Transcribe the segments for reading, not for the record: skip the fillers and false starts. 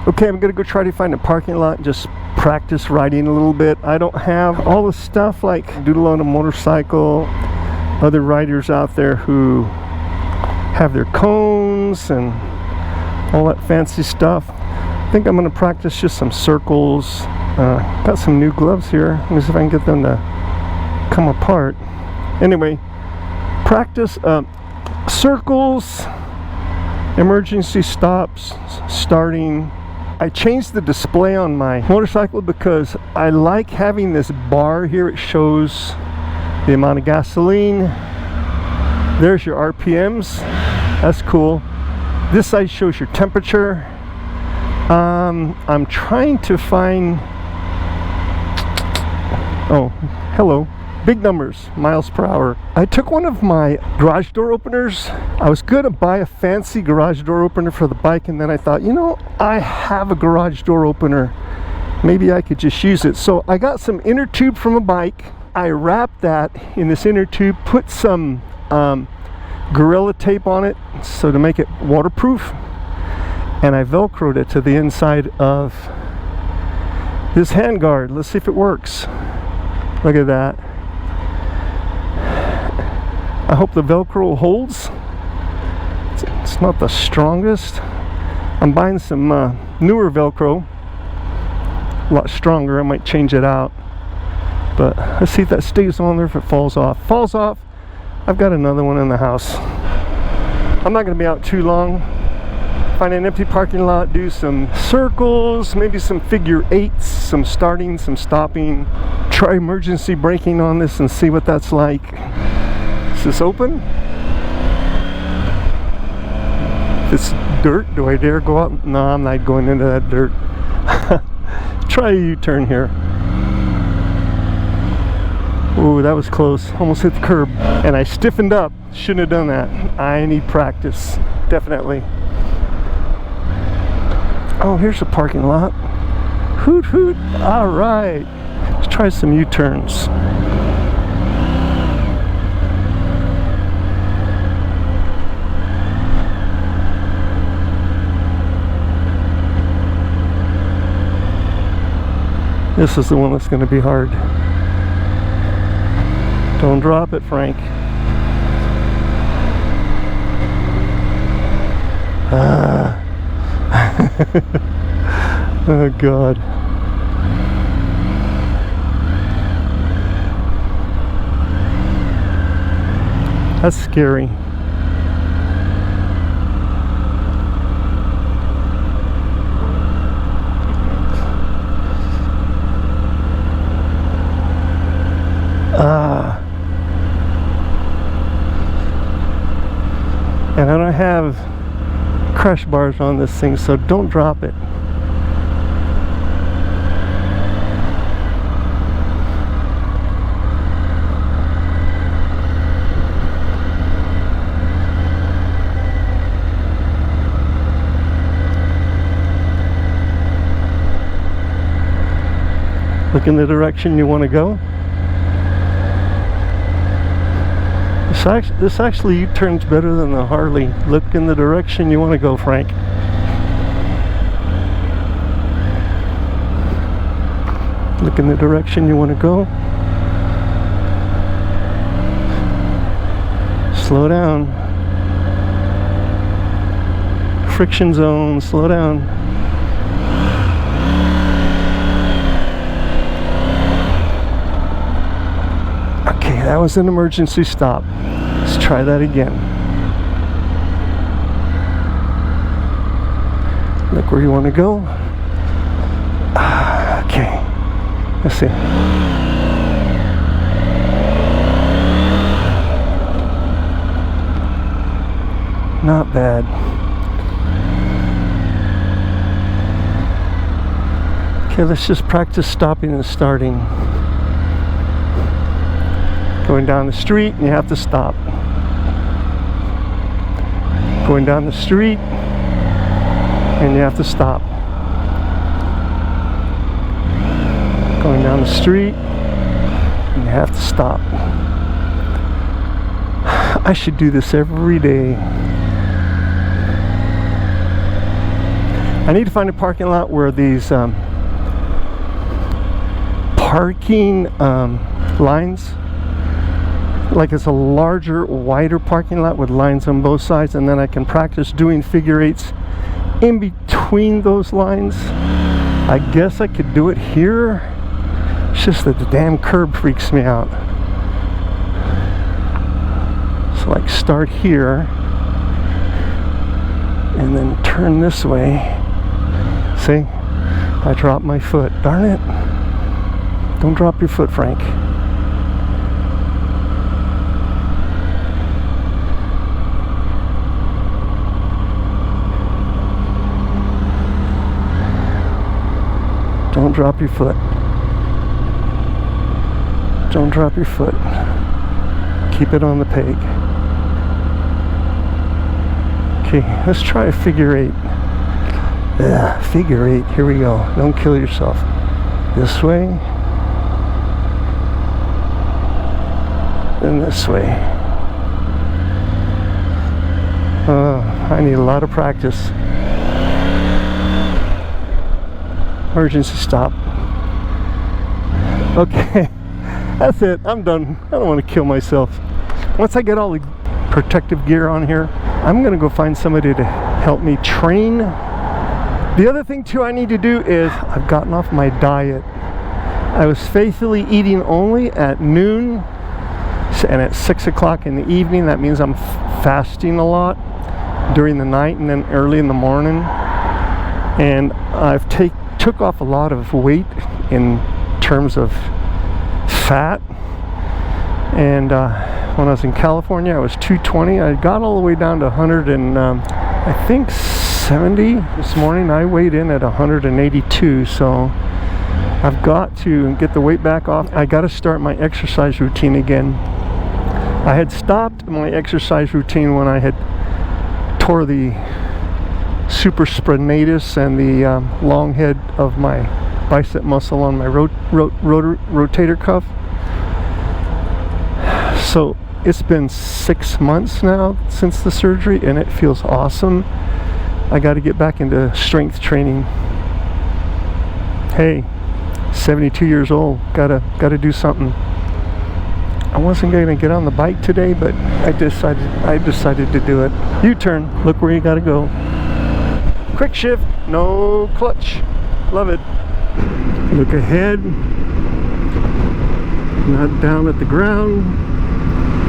Okay, I'm gonna go try to find a parking lot and just practice riding a little bit. I don't have all the stuff like Doodle on a Motorcycle, other riders out there who have their cones and all that fancy stuff. I think I'm gonna practice just some circles. Got some new gloves here. Let me see if I can get them to come apart. Anyway, practice circles, emergency stops, starting. I changed the display on my motorcycle because I like having this bar here. It shows the amount of gasoline. There's your RPMs. That's cool. This side shows your temperature. I'm trying to find, oh, hello, big numbers, miles per hour. I took one of my garage door openers. I was gonna buy a fancy garage door opener for the bike, and then I thought, you know, I have a garage door opener. Maybe I could just use it. So I got some inner tube from a bike. I wrapped that in this inner tube, put some Gorilla tape on it so to make it waterproof, and I velcroed it to the inside of this handguard. Let's see if it works. Look at that. I hope the Velcro holds. It's not the strongest. I'm buying some newer Velcro, a lot stronger. I might change it out, but let's see if that stays on there. If it falls off, I've got another one in the house. I'm not going to be out too long. Find an empty parking lot, do some circles, maybe some figure eights, some starting, some stopping. Try emergency braking on this and see what that's like. Is this open? If it's dirt, do I dare go out? No, I'm not going into that dirt. Try a U-turn here. Ooh, that was close. Almost hit the curb. And I stiffened up. Shouldn't have done that. I need practice. Definitely. Oh, here's a parking lot. Hoot hoot. All right. Let's try some U-turns. This is the one that's going to be hard. Don't drop it, Frank. Oh God. That's scary. And I don't have crash bars on this thing, so don't drop it. Look in the direction you want to go. This actually U-turns better than the Harley. Look in the direction you want to go, Frank. Look in the direction you want to go. Slow down. Friction zone, slow down. Okay, that was an emergency stop. Let's try that again. Look where you want to go. Okay. Let's see. Not bad. Okay, let's just practice stopping and starting. Going down the street and you have to stop. Going down the street and you have to stop. Going down the street and you have to stop. I should do this every day. I need to find a parking lot where these parking lines, like it's a larger, wider parking lot with lines on both sides, and then I can practice doing figure eights in between those lines. I guess I could do it here. It's just that the damn curb freaks me out. So like start here and then turn this way. See? I dropped my foot. Darn it. Don't drop your foot, Frank. Don't drop your foot. Don't drop your foot. Keep it on the peg. Okay, let's try a figure eight. Figure eight. Here we go. Don't kill yourself. This way. And this way. I need a lot of practice. Emergency stop. Okay, that's it. I'm done. I don't want to kill myself. Once I get all the protective gear on here, I'm gonna go find somebody to help me train. The other thing too I need to do is I've gotten off my diet. I was faithfully eating only at noon and at 6 o'clock in the evening. That means I'm fasting a lot during the night and then early in the morning. And I've took off a lot of weight in terms of fat. And when I was in California, I was 220. I got all the way down to 100 and I think 70. This morning I weighed in at 182. So I've got to get the weight back off. I got to start my exercise routine again. I had stopped my exercise routine when I had tore the supraspinatus and the long head of my bicep muscle on my rotator cuff. So it's been 6 months now since the surgery and it feels awesome. I got to get back into strength training. Hey, 72 years old, gotta do something. I wasn't going to get on the bike today, but I decided to do it. U-turn, look where you gotta go. Quick shift, no clutch. Love it. Look ahead, not down at the ground.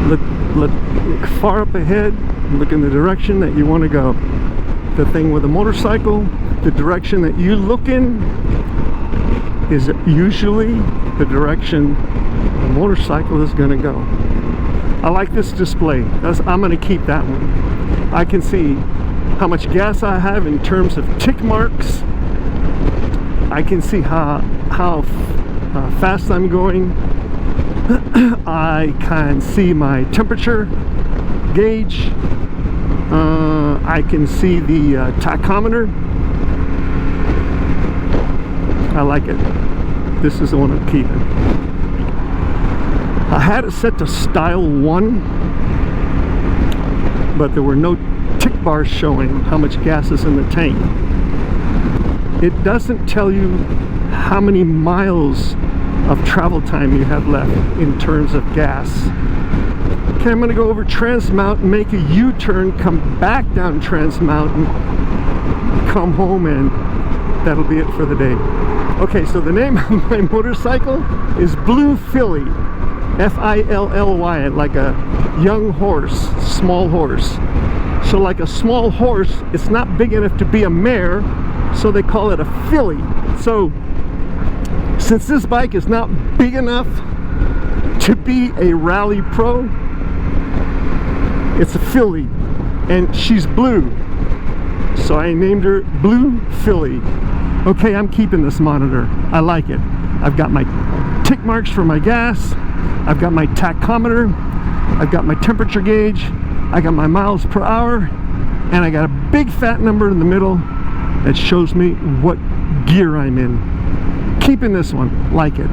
Look far up ahead. Look in the direction that you want to go. The thing with a motorcycle, the direction that you look in is usually the direction the motorcycle is going to go. I like this display. I'm going to keep that one. I can see how much gas I have in terms of tick marks. I can see how fast I'm going. I can see my temperature gauge. I can see the tachometer. I like it. This is the one I'm keeping. I had it set to style 1, but there were no tick bars showing how much gas is in the tank. It doesn't tell you how many miles of travel time you have left in terms of gas. Okay, I'm going to go over Trans Mountain, make a U-turn, come back down Trans Mountain, come home, and that'll be it for the day. Okay, so the name of my motorcycle is Blue Filly. F-I-L-L-Y, like a young horse, small horse. So like a small horse, it's not big enough to be a mare, so they call it a filly. So since this bike is not big enough to be a rally pro, it's a filly, and she's blue. So I named her Blue Filly. Okay, I'm keeping this monitor. I like it. I've got my tick marks for my gas. I've got my tachometer. I've got my temperature gauge. I got my miles per hour. And I got a big fat number in the middle that shows me what gear I'm in. Keeping this one. Like it.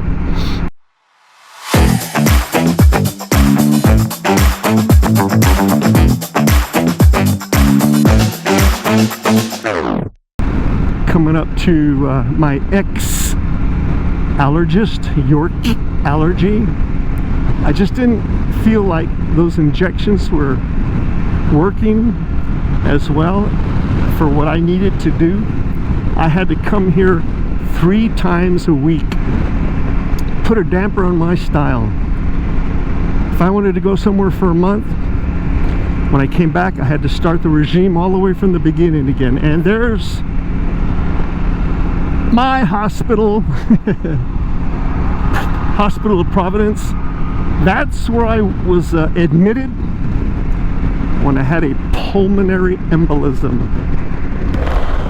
went up to my ex-allergist, York Allergy. I just didn't feel like those injections were working as well for what I needed to do. I had to come here 3 times a week. Put a damper on my style. If I wanted to go somewhere for a month, when I came back, I had to start the regime all the way from the beginning again. And there's my hospital, Hospital of Providence. That's where I was admitted when I had a pulmonary embolism.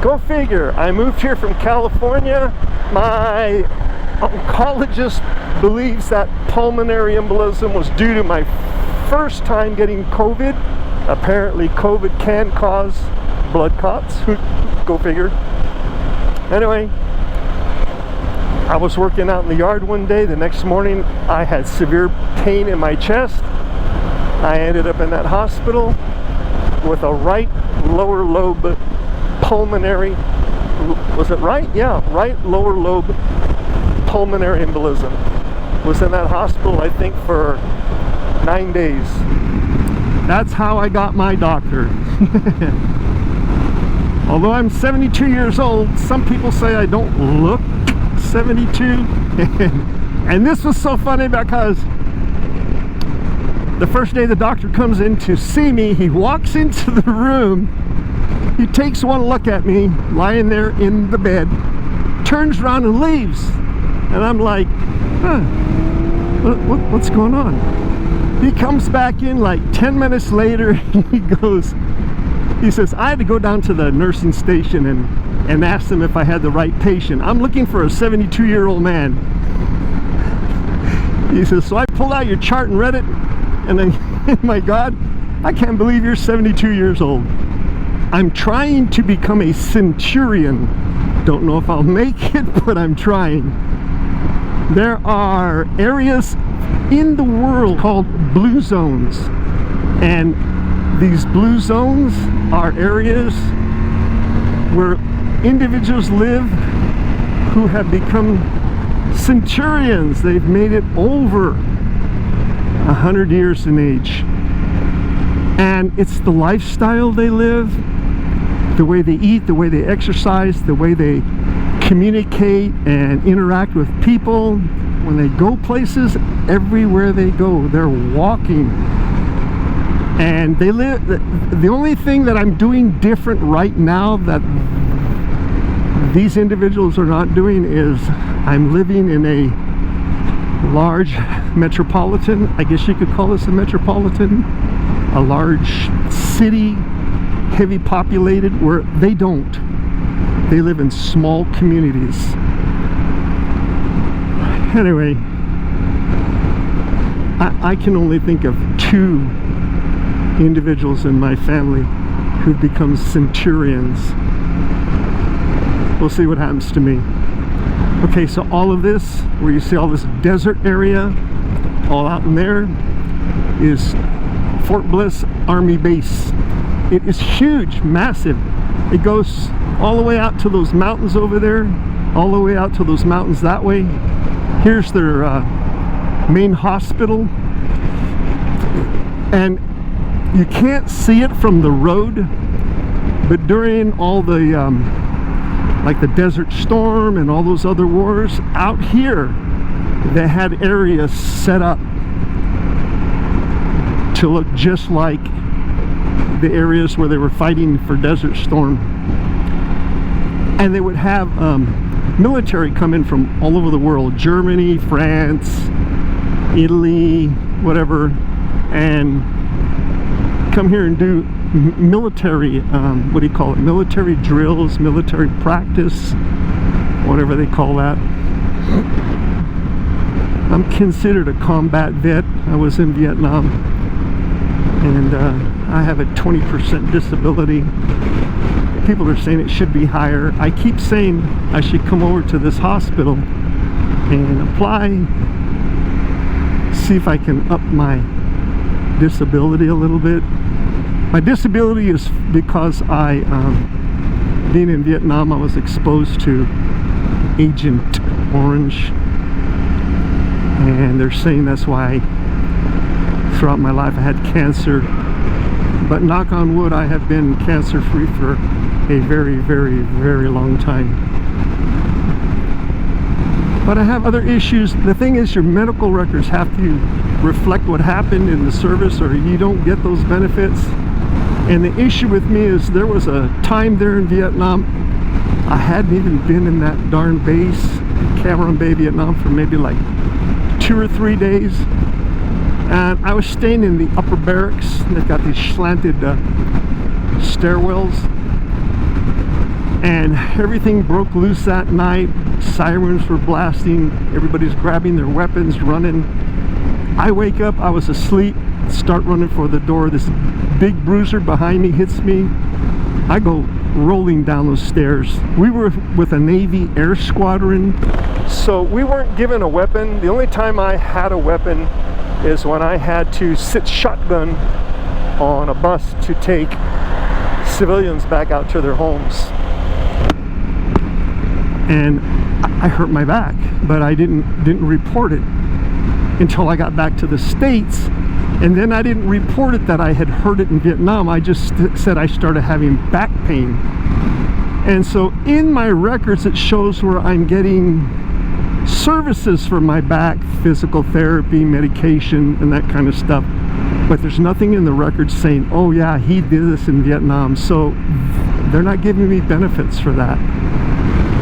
Go figure. I moved here from California. My oncologist believes that pulmonary embolism was due to my first time getting COVID. Apparently COVID can cause blood clots. Go figure. Anyway, I was working out in the yard one day. The next morning I had severe pain in my chest. I ended up in that hospital with a right lower lobe pulmonary, was it right? Yeah, right lower lobe pulmonary embolism. Was in that hospital, I think, for 9 days. That's how I got my doctor. Although I'm 72 years old, some people say I don't look 72. And this was so funny because the first day the doctor comes in to see me, he walks into the room, he takes one look at me lying there in the bed, turns around and leaves. And I'm like, huh, what's going on? He comes back in like 10 minutes later. He says, I had to go down to the nursing station and ask them if I had the right patient. I'm looking for a 72-year-old man. He says, so I pulled out your chart and read it, and then, oh my God, I can't believe you're 72 years old. I'm trying to become a centurion. Don't know if I'll make it, but I'm trying. There are areas in the world called blue zones, and these blue zones are areas where individuals live who have become centurions. They've made it over 100 years in age, and it's the lifestyle they live, the way they eat, the way they exercise, the way they communicate and interact with people. When they go places, everywhere they go, they're walking. And they live, the only thing that I'm doing different right now that these individuals are not doing is I'm living in a large metropolitan, I guess you could call this a metropolitan, a large city, heavy populated, where they don't. They live in small communities. Anyway, I can only think of 2 individuals in my family who've become centurions. We'll see what happens to me. Okay, so all of this, where you see all this desert area, all out in there, is Fort Bliss Army Base. It is huge, massive. It goes all the way out to those mountains over there, all the way out to those mountains that way. Here's their main hospital, and you can't see it from the road, but during all the like the Desert Storm and all those other wars out here, they had areas set up to look just like the areas where they were fighting for Desert Storm. And they would have military come in from all over the world, Germany, France, Italy, whatever, and come here and do military, what do you call it, military drills, military practice, whatever they call that. I'm considered a combat vet. I was in Vietnam, and I have a 20% disability. People are saying it should be higher. I keep saying I should come over to this hospital and apply, see if I can up my disability a little bit. My disability is because I being in Vietnam, I was exposed to Agent Orange, and they're saying that's why throughout my life I had cancer. But knock on wood, I have been cancer free for a very, very, very long time. But I have other issues. The thing is, your medical records have to reflect what happened in the service, or you don't get those benefits. And the issue with me is there was a time there in Vietnam, I hadn't even been in that darn base, Cam Ranh Bay, Vietnam, for maybe like 2 or 3 days. And I was staying in the upper barracks. They've got these slanted stairwells. And everything broke loose that night. Sirens were blasting. Everybody's grabbing their weapons, running. I wake up, I was asleep, start running for the door. This big bruiser behind me hits me. I go rolling down those stairs. We were with a Navy air squadron, so we weren't given a weapon. The only time I had a weapon is when I had to sit shotgun on a bus to take civilians back out to their homes. And I hurt my back, but I didn't report it until I got back to the States. And then I didn't report it that I had hurt it in Vietnam. I just said I started having back pain. And so in my records it shows where I'm getting services for my back, physical therapy, medication, and that kind of stuff. But there's nothing in the records saying, oh yeah, he did this in Vietnam. So they're not giving me benefits for that.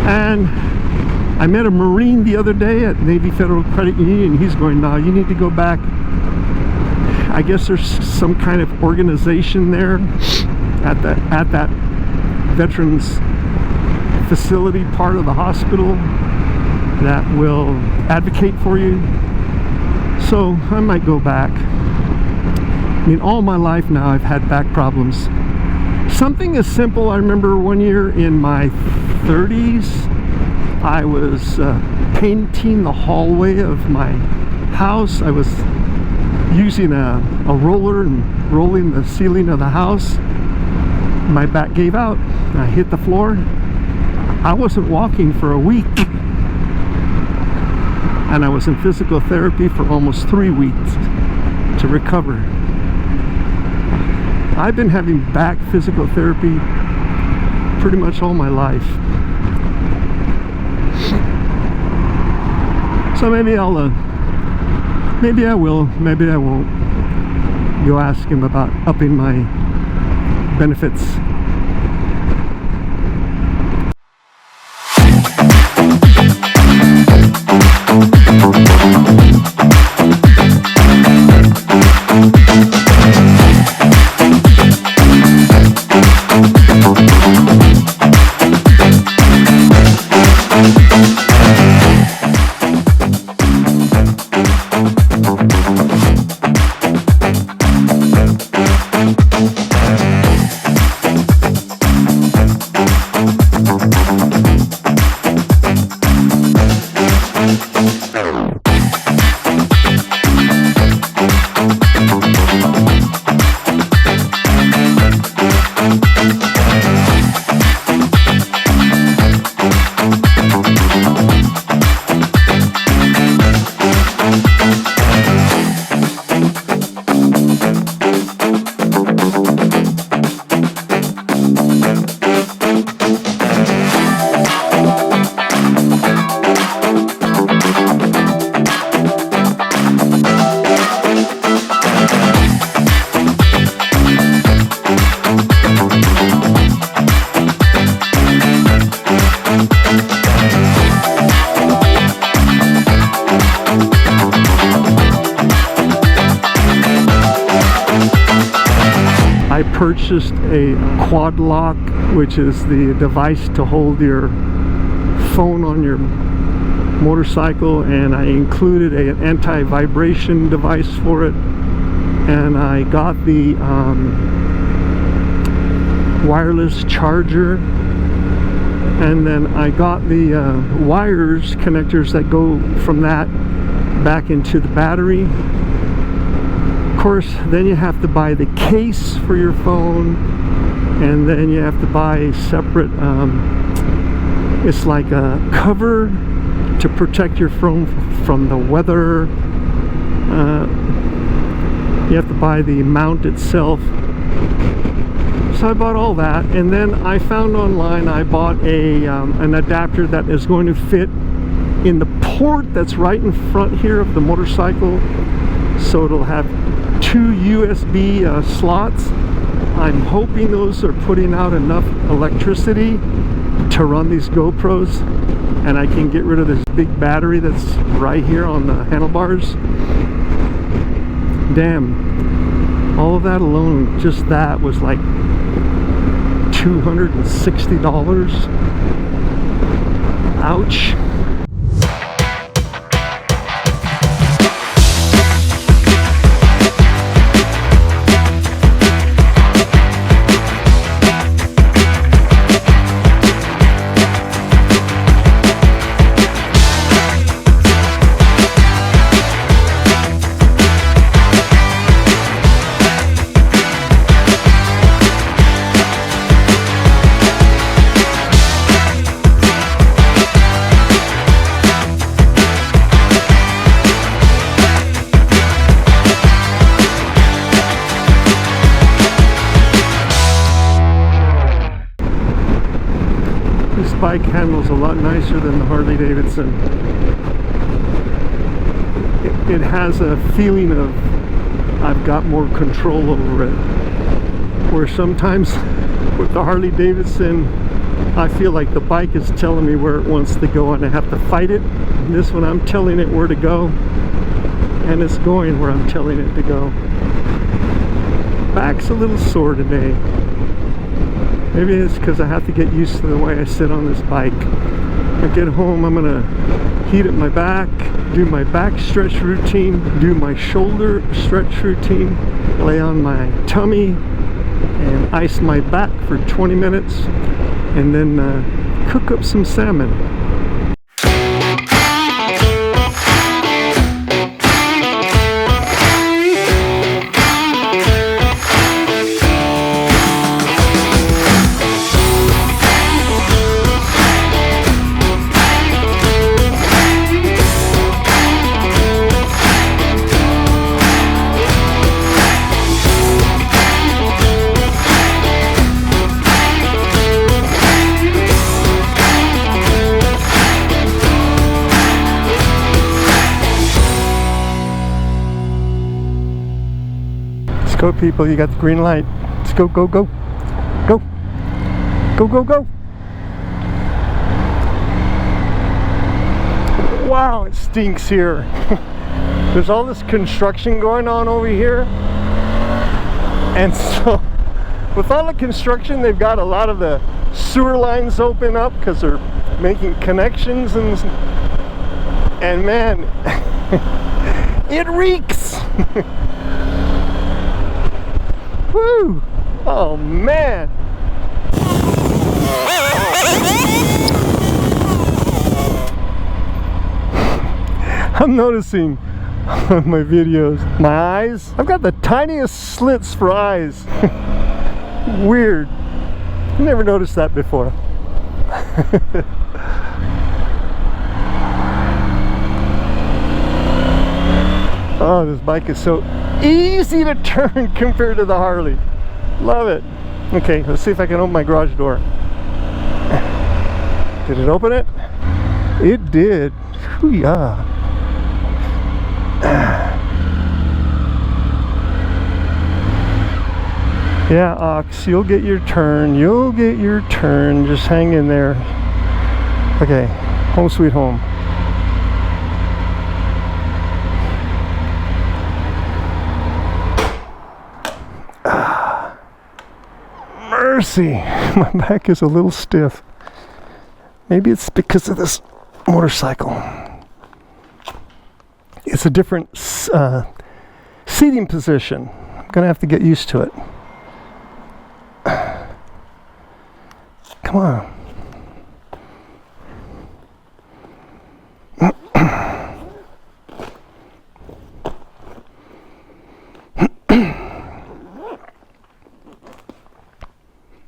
And I met a Marine the other day at Navy Federal Credit Union. He's going, no, you need to go back. I guess there's some kind of organization there at that veterans facility part of the hospital that will advocate for you. So I might go back. I mean, all my life now I've had back problems. Something as simple, I remember one year in my 30s, I was painting the hallway of my house. I was using a roller and rolling the ceiling of the house. My back gave out. I hit the floor. I wasn't walking for a week. And I was in physical therapy for almost 3 weeks to recover. I've been having back physical therapy pretty much all my life. So maybe maybe I will, maybe I won't go ask him about upping my benefits. I purchased a quad lock, which is the device to hold your phone on your motorcycle, and I included an anti-vibration device for it, and I got the wireless charger, and then I got the wires connectors that go from that back into the battery. Of course, then you have to buy the case for your phone, and then you have to buy a separate it's like a cover to protect your phone from the weather. You have to buy the mount itself. So I bought all that, and then I found online, I bought a an adapter that is going to fit in the port that's right in front here of the motorcycle. So it'll have 2 USB slots. I'm hoping those are putting out enough electricity to run these GoPros, and I can get rid of this big battery that's right here on the handlebars. Damn, all of that alone, just that was like $260. Ouch. This bike handles a lot nicer than the Harley Davidson. It has a feeling of I've got more control over it. Where sometimes with the Harley Davidson, I feel like the bike is telling me where it wants to go and I have to fight it. And this one, I'm telling it where to go, and it's going where I'm telling it to go. Back's a little sore today. Maybe it's because I have to get used to the way I sit on this bike. When I get home, I'm gonna heat up my back, do my back stretch routine, do my shoulder stretch routine, lay on my tummy and ice my back for 20 minutes, and then cook up some salmon. Go people, you got the green light. Let's go, go, go. Go. Go, go, go. Wow, it stinks here. There's all this construction going on over here. And so, with all the construction, they've got a lot of the sewer lines open up because they're making connections, and man, it reeks. Woo! Oh man! I'm noticing on my videos, my eyes, I've got the tiniest slits for eyes. Weird. I never noticed that before. Oh, this bike is so easy to turn compared to the Harley. Love it. Okay, let's see if I can open my garage door. Did it open it? It did. Hoo-yah. Yeah, Ox, you'll get your turn. You'll get your turn. Just hang in there. Okay, home sweet home. Mercy, my back is a little stiff. Maybe it's because of this motorcycle. It's a different seating position. I'm gonna have to get used to it. Come on.